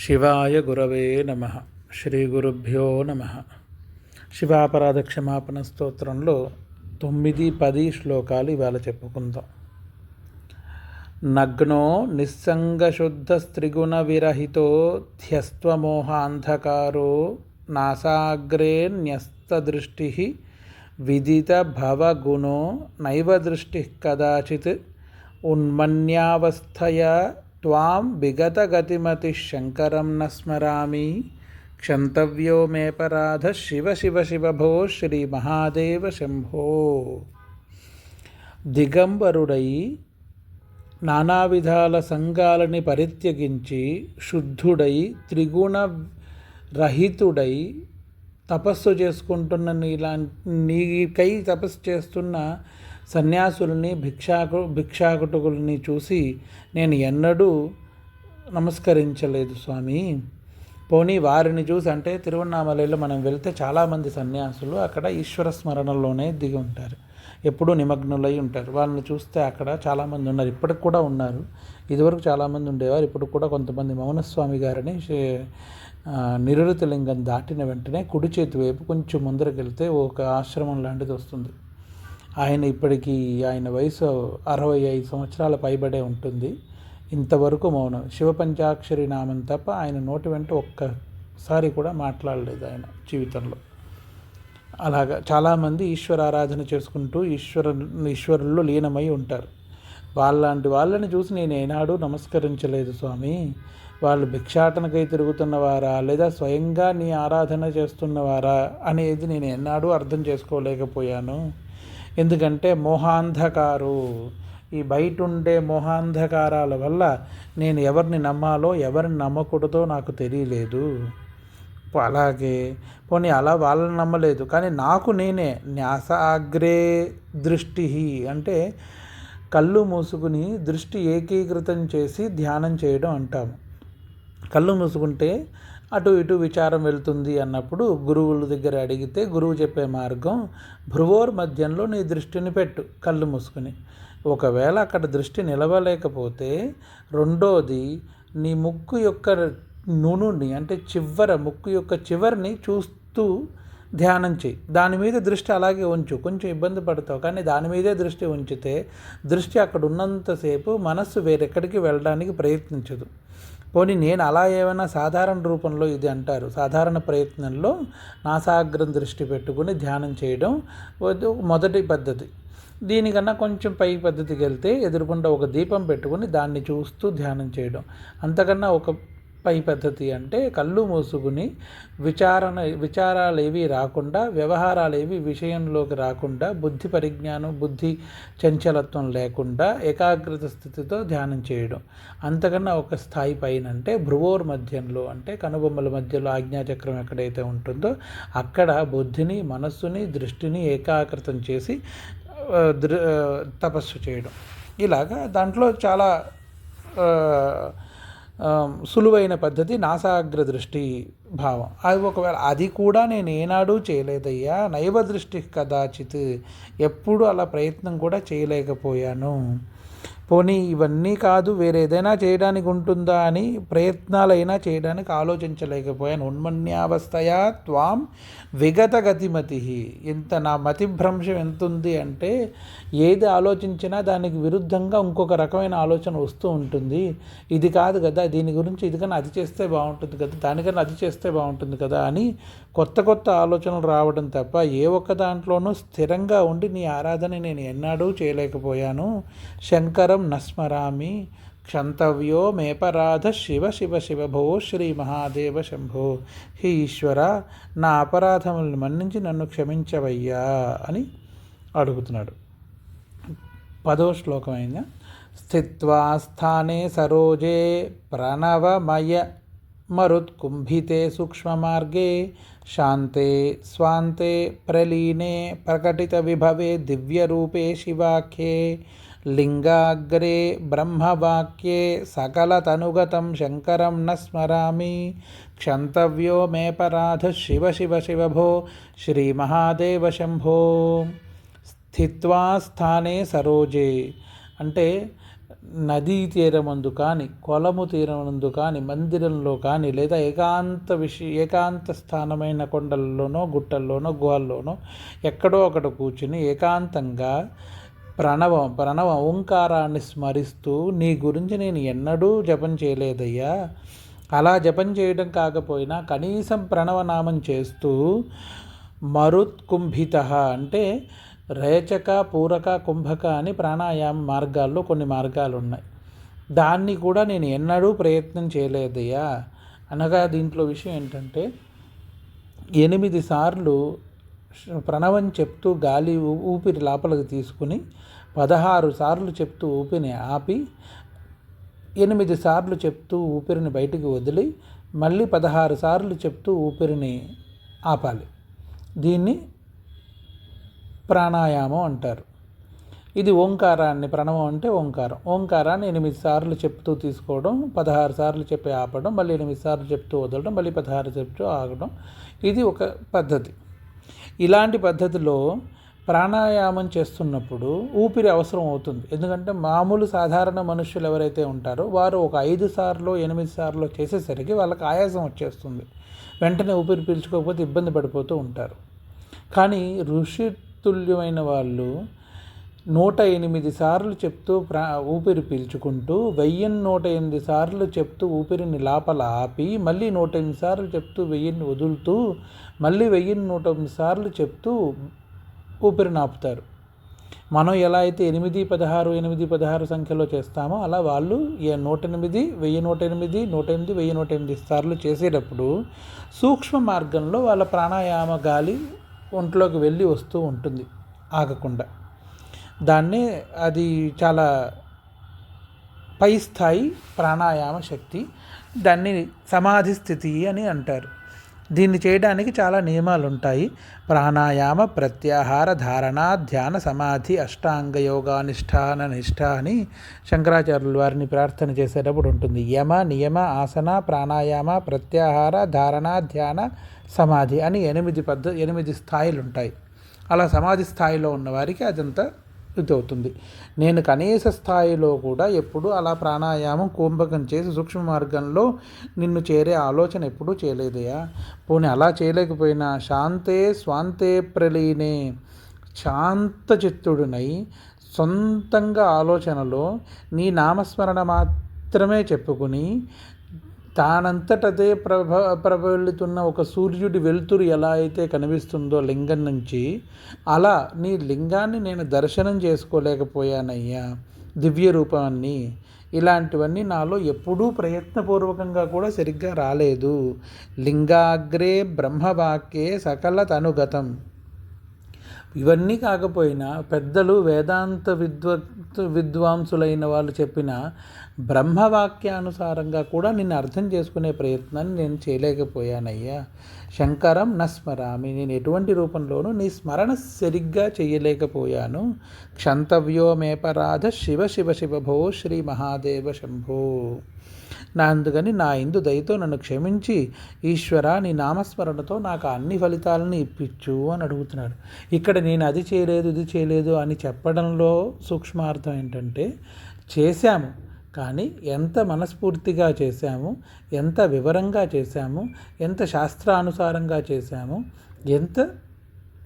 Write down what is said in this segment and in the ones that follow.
శివాయ గురవే నమ. శ్రీ గురుభ్యో నమ. శివాపరాధ క్షమాపణ స్తోత్రంలో 9-10 శ్లోకాలు ఇవాళ చెప్పుకుందాం. నగ్నో నిస్సంగశుద్ధస్త్రిగుణ విరహితో ధ్యస్త్వమోహాంధకారో నాసాగ్రే న్యస్తదృష్టి విదిత భవగుణో నైవ దృష్టి కదాచిత్ ఉన్మన్యావస్థయా త్వాం విగతగతిమతి శంకరం న స్మరామి క్షంతవ్యో మేపరాధ శివ శివ శివ భో శ్రీ మహాదేవ శంభో. దిగంబరుడై నానావిధాల సంఘాలని పరిత్యజించి శుద్ధుడై త్రిగుణ రహితుడై తపస్సు చేసుకుంటున్న నీకై తపస్సు చేస్తున్న సన్యాసుల్ని భిక్షాకుటుకుల్ని చూసి నేను ఎన్నడూ నమస్కరించలేదు స్వామి. పోనీ వారిని చూసి, అంటే తిరువన్నామలలో మనం వెళ్తే చాలామంది సన్యాసులు అక్కడ ఈశ్వర స్మరణలోనే దిగి ఉంటారు, ఎప్పుడూ నిమగ్నులై ఉంటారు. వాళ్ళని చూస్తే అక్కడ చాలామంది ఉన్నారు, ఇప్పటికి కూడా ఉన్నారు. ఇదివరకు చాలామంది ఉండేవారు, ఇప్పుడు కూడా కొంతమంది. మౌనస్వామి గారిని నిరుతి లింగం దాటిన వెంటనే కుడి చేతి వైపు కొంచెం ముందరికి వెళ్తే ఒక ఆశ్రమం లాంటిది వస్తుంది. ఆయన వయసు 65 సంవత్సరాల పైబడే ఉంటుంది. ఇంతవరకు మౌనం. శివపంచాక్షరి నామం తప్ప ఆయన నోటి వెంట ఒక్కసారి కూడా మాట్లాడలేదు ఆయన జీవితంలో. అలాగా చాలామంది ఈశ్వరారాధన చేసుకుంటూ ఈశ్వరుల్లో లీనమై ఉంటారు. వాళ్ళని చూసి నేను ఏనాడు నమస్కరించలేదు స్వామి. వాళ్ళు భిక్షాటనకై తిరుగుతున్నవారా లేదా స్వయంగా నీ ఆరాధన చేస్తున్నవారా అనేది నేను ఎన్నాడూ అర్థం చేసుకోలేకపోయాను. ఎందుకంటే మోహాంధకారు, ఈ బయట ఉండే మోహాంధకారాల వల్ల నేను ఎవరిని నమ్మాలో ఎవరిని నమ్మకూడదో నాకు తెలియలేదు. అలాగే పోనీ అలా వాళ్ళని నమ్మలేదు, కానీ నాకు నేనే న్యాసాగ్రే దృష్టి అంటే కళ్ళు మూసుకుని దృష్టి ఏకీకృతం చేసి ధ్యానం చేయడం అంటాము. కళ్ళు మూసుకుంటే అటు ఇటు విచారం వెళ్తుంది అన్నప్పుడు గురువుల దగ్గర అడిగితే గురువు చెప్పే మార్గం భ్రువోర్ మధ్యంలో నీ దృష్టిని పెట్టు కళ్ళు మూసుకుని. ఒకవేళ అక్కడ దృష్టి నిలవలేకపోతే రెండోది నీ ముక్కు యొక్క నునుని, అంటే ముక్కు యొక్క చివరిని చూస్తూ ధ్యానం చేయి. దాని మీద దృష్టి అలాగే ఉంచు. కొంచెం ఇబ్బంది పడతావు, కానీ దాని మీదే దృష్టి ఉంచితే దృష్టి అక్కడ ఉన్నంతసేపు మనస్సు వేరెక్కడికి వెళ్ళడానికి ప్రయత్నించదు. పోనీ నేను అలా ఏమైనా సాధారణ రూపంలో ఇది అంటారు, సాధారణ ప్రయత్నంలో నాసాగ్రం దృష్టి పెట్టుకుని ధ్యానం చేయడం మొదటి పద్ధతి. దీనికన్నా కొంచెం పై పద్ధతికి వెళ్తే ఎదురుకుండా ఒక దీపం పెట్టుకుని దాన్ని చూస్తూ ధ్యానం చేయడం. అంతకన్నా ఒక పై పద్ధతి అంటే కళ్ళు మూసుకుని విచారాలు ఏవి రాకుండా, వ్యవహారాలు ఏవి విషయంలోకి రాకుండా, బుద్ధి పరిజ్ఞానం, బుద్ధి చంచలత్వం లేకుండా ఏకాగ్రత స్థితితో ధ్యానం చేయడం. అంతకన్నా ఒక స్థాయి పైన అంటే భ్రువోర్ మధ్యంలో, అంటే కనుబొమ్మల మధ్యలో ఆజ్ఞాచక్రం ఎక్కడైతే ఉంటుందో అక్కడ బుద్ధిని, మనస్సుని, దృష్టిని ఏకాగ్రతం చేసి తపస్సు చేయడం. ఇలాగా దాంట్లో చాలా సులువైన పద్ధతి నాసాగ్ర దృష్టి భావం. అది ఒకవేళ అది కూడా నేను ఏనాడూ చేయలేదయ్యా, నైవ దృష్టి కదాచిత్, ఎప్పుడు అలా ప్రయత్నం కూడా చేయలేకపోయాను. పోనీ ఇవన్నీ కాదు, వేరే ఏదైనా చేయడానికి ఉంటుందా అని ప్రయత్నాలైనా చేయడానికి ఆలోచించలేకపోయాను. ఉన్మన్యావస్థయా త్వాం విగత గతిమతి. ఇంత నా మతిభ్రంశం ఎంత ఉంది అంటే ఏది ఆలోచించినా దానికి విరుద్ధంగా ఇంకొక రకమైన ఆలోచన వస్తూ ఉంటుంది. ఇది కాదు కదా, దీని గురించి ఇదికన్నా అది చేస్తే బాగుంటుంది కదా, దానికన్నా అది చేస్తే బాగుంటుంది కదా అని కొత్త కొత్త ఆలోచనలు రావడం తప్ప ఏ ఒక్క దాంట్లోనూ స్థిరంగా ఉండి నీ ఆరాధన నేను ఎన్నడూ చేయలేకపోయాను. శంకరం నస్మరామి క్షంతవ్యో మేపరాధ శివ శివ శివ భో శ్రీ మహాదేవ శంభో. హే ఈశ్వర, నా అపరాధములను మన్నించి నన్ను క్షమించవయ్యా అని అడుగుతున్నాడు. 10వ శ్లోకం అయిందా. స్థిత్వా స్థానే సరోజే ప్రణవమయ మరుత్కుంభితే సూక్ష్మమార్గే శాంతే స్వాంతే ప్రలీనే ప్రకటిత విభవే దివ్యరూపే శివాఖ్యే లింగాగ్రే బ్రహ్మవాక్యే సకలతనుగతం శంకరం న స్మరామి క్షంతవ్యో మేపరాధ శివ శివ శివ భో శ్రీ మహాదేవ శంభో. స్థిత్వా స్థానే సరోజే అంటే నదీ తీరమందు కానీ, కొలము తీరమందు కానీ, మందిరంలో కానీ, లేదా ఏకాంత స్థానమైన కొండల్లోనో, గుట్టల్లోనో, గుహల్లోనో ఎక్కడో అక్కడ కూర్చుని ఏకాంతంగా ప్రణవ ఓంకారాన్ని స్మరిస్తూ, నీ గురించి నేను ఎన్నడూ జపం చేయలేదయ్యా, అలా జపం చేయడం కాకపోయినా కనీసం ప్రణవనామం చేస్తూ మరుత్కుంభిత అంటే రేచక, పూరక, కుంభక అని ప్రాణాయామ మార్గాల్లో కొన్ని మార్గాలు ఉన్నాయి. దాన్ని కూడా నేను ఎన్నడూ ప్రయత్నం చేయలేదయ్యా అనగా దీంట్లో విషయం ఏంటంటే 8 సార్లు ప్రణవం చెప్తూ గాలి ఊపిరి లోపలికి తీసుకుని 16 సార్లు చెప్తూ ఊపిరిని ఆపి 8 సార్లు చెప్తూ ఊపిరిని బయటికి వదిలి మళ్ళీ 16 సార్లు చెప్తూ ఊపిరిని ఆపాలి. దీన్ని ప్రాణాయామం అంటారు. ఇది ఓంకారాన్ని, ప్రణవం అంటే ఓంకారాన్ని 8 సార్లు చెప్తూ తీసుకోవడం, 16 సార్లు చెప్పి ఆపడం, మళ్ళీ 8 సార్లు చెప్తూ వదలడం, మళ్ళీ 16 చెప్తూ ఆగడం. ఇది ఒక పద్ధతి. ఇలాంటి పద్ధతిలో ప్రాణాయామం చేస్తున్నప్పుడు ఊపిరి అవసరం అవుతుంది. ఎందుకంటే మామూలు సాధారణ మనుషులు ఎవరైతే ఉంటారో వారు ఒక 5 సార్లు 8 సార్లు చేసేసరికి వాళ్ళకి ఆయాసం వచ్చేస్తుంది. వెంటనే ఊపిరి పీల్చుకోకపోతే ఇబ్బంది పడిపోతూ ఉంటారు. కానీ ఋషి తుల్యమైన వాళ్ళు 108 సార్లు చెప్తూ ఊపిరి పీల్చుకుంటూ 1108 సార్లు చెప్తూ ఊపిరిని లోపల ఆపి మళ్ళీ 108 సార్లు చెప్తూ 1000ని వదులుతూ మళ్ళీ 1108 సార్లు చెప్తూ ఊపిరిని ఆపుతారు. మనం ఎలా అయితే 8-16 సంఖ్యలో చేస్తామో అలా వాళ్ళు 108, 1108, 108, 1108 సార్లు చేసేటప్పుడు సూక్ష్మ మార్గంలో వాళ్ళ ప్రాణాయామ గాలి ఒంట్లోకి వెళ్ళి వస్తూ ఉంటుంది ఆగకుండా. అది చాలా పై స్థాయి ప్రాణాయామ శక్తి. దాన్ని సమాధి స్థితి అని అంటారు. దీన్ని చేయడానికి చాలా నియమాలు ఉంటాయి. ప్రాణాయామ, ప్రత్యాహార, ధారణ, ధ్యాన, సమాధి, అష్టాంగ యోగానుష్ఠాన నిష్ఠ అని శంకరాచార్యుల వారిని ప్రార్థన చేసేటప్పుడు ఉంటుంది. యమ, నియమ, ఆసన, ప్రాణాయామ, ప్రత్యాహార, ధారణ, ధ్యాన, సమాధి అని 8 స్థాయిలు ఉంటాయి. అలా సమాధి స్థాయిలో ఉన్నవారికి అదంతా అవుతుంది. నేను కనీస స్థాయిలో కూడా ఎప్పుడు అలా ప్రాణాయామం కుంభకం చేసి సూక్ష్మ మార్గంలో నిన్ను చేరే ఆలోచన ఎప్పుడూ చేయలేదయా. పోనీ అలా చేయలేకపోయినా శాంతే స్వాంతే ప్రలీనే శాంత చిత్తుడినై సొంతంగా ఆలోచనలో నీ నామస్మరణ మాత్రమే చెప్పుకుని తానంతటదే ప్రబలుతున్న ఒక సూర్యుడి వెలుతురు ఎలా అయితే కనిపిస్తుందో లింగం నుంచి, అలా నీ లింగాన్ని నేను దర్శనం చేసుకోలేకపోయానయ్యా. దివ్య రూపాన్ని, ఇలాంటివన్నీ నాలో ఎప్పుడూ ప్రయత్నపూర్వకంగా కూడా సరిగ్గా రాలేదు. లింగాగ్రే బ్రహ్మవాక్యే సకల తనుగతం. ఇవన్నీ కాకపోయినా పెద్దలు వేదాంత విద్వాంసులైన వాళ్ళు చెప్పిన బ్రహ్మవాక్యానుసారంగా కూడా నిన్ను అర్థం చేసుకునే ప్రయత్నాన్ని నేను చేయలేకపోయానయ్యా. శంకరం నస్మరామి, నేను ఎటువంటి రూపంలోనూ నీ స్మరణ సరిగ్గా చేయలేకపోయాను. క్షంతవ్యో మేపరాధ శివ శివ శివభో శ్రీ మహాదేవ శంభో. అందుకని నా ఇందు దయతో నన్ను క్షమించి ఈశ్వర నీ నామస్మరణతో నాకు అన్ని ఫలితాలను ఇప్పించు అని అడుగుతున్నాడు. ఇక్కడ నేను అది చేయలేదు ఇది చేయలేదు అని చెప్పడంలో సూక్ష్మార్థం ఏంటంటే, చేశాము కానీ ఎంత మనస్ఫూర్తిగా చేశాము, ఎంత వివరంగా చేశాము, ఎంత శాస్త్రానుసారంగా చేశాము, ఎంత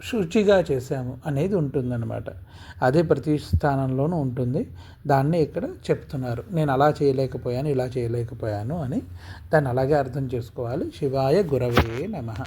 శుచిగా చేశాము అనేది ఉంటుందన్నమాట. అదే ప్రతి స్థానంలోనూ ఉంటుంది. దాన్నే ఇక్కడ చెప్తున్నారు. నేను అలా చేయలేకపోయాను, ఇలా చేయలేకపోయాను అని. దాన్ని అలాగే అర్థం చేసుకోవాలి. శివాయ గురవే నమః.